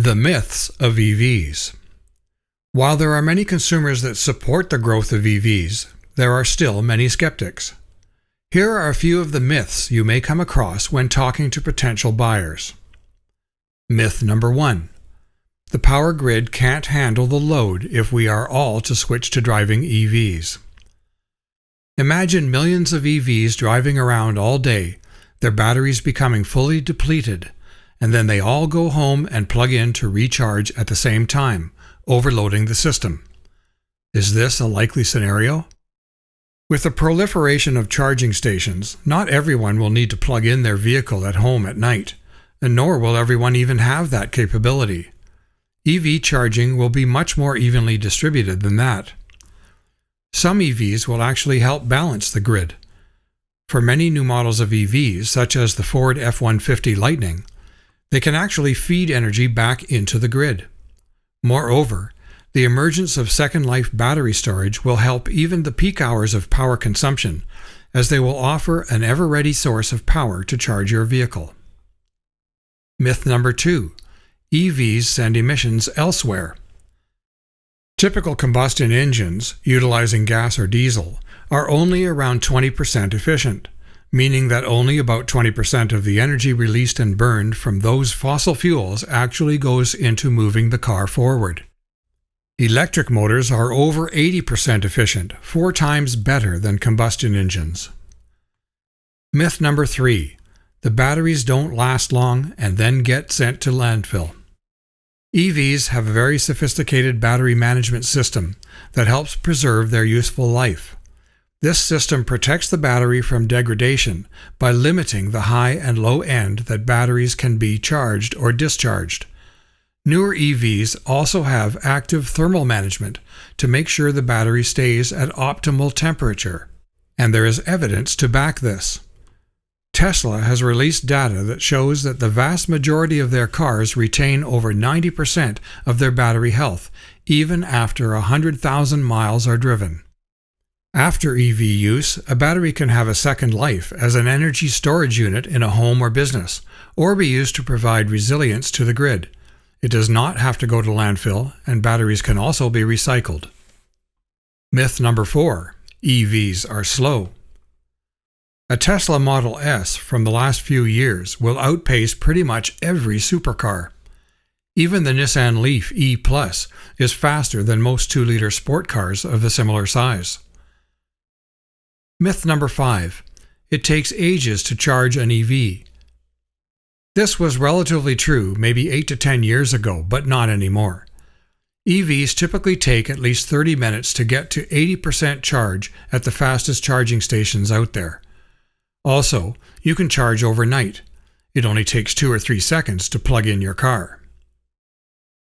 The myths of EVs. While there are many consumers that support the growth of EVs, there are still many skeptics. Here are a few of the myths you may come across when talking to potential buyers. Myth number 1. The power grid can't handle the load if we are all to switch to driving EVs. Imagine millions of EVs driving around all day, their batteries becoming fully depleted, and then they all go home and plug in to recharge at the same time, overloading the system. Is this a likely scenario? With the proliferation of charging stations, not everyone will need to plug in their vehicle at home at night, and nor will everyone even have that capability. EV charging will be much more evenly distributed than that. Some EVs will actually help balance the grid. For many new models of EVs, such as the Ford F-150 Lightning, they can actually feed energy back into the grid. Moreover, the emergence of second-life battery storage will help even the peak hours of power consumption, as they will offer an ever-ready source of power to charge your vehicle. Myth number 2. EVs send emissions elsewhere. Typical combustion engines, utilizing gas or diesel, are only around 20% efficient, meaning that only about 20% of the energy released and burned from those fossil fuels actually goes into moving the car forward. Electric motors are over 80% efficient, 4 times better than combustion engines. Myth number 3. The batteries don't last long and then get sent to landfill. EVs have a very sophisticated battery management system that helps preserve their useful life. This system protects the battery from degradation by limiting the high and low end that batteries can be charged or discharged. Newer EVs also have active thermal management to make sure the battery stays at optimal temperature, and there is evidence to back this. Tesla has released data that shows that the vast majority of their cars retain over 90% of their battery health, even after 100,000 miles are driven. After EV use, a battery can have a second life as an energy storage unit in a home or business, or be used to provide resilience to the grid. It does not have to go to landfill, and batteries can also be recycled. Myth number 4. EVs are slow. A Tesla Model S from the last few years will outpace pretty much every supercar. Even the Nissan Leaf E+ is faster than most 2-liter sport cars of a similar size. Myth number 5. It takes ages to charge an EV. This was relatively true maybe 8 to 10 years ago, but not anymore. EVs typically take at least 30 minutes to get to 80% charge at the fastest charging stations out there. Also, you can charge overnight. It only takes 2 or 3 seconds to plug in your car.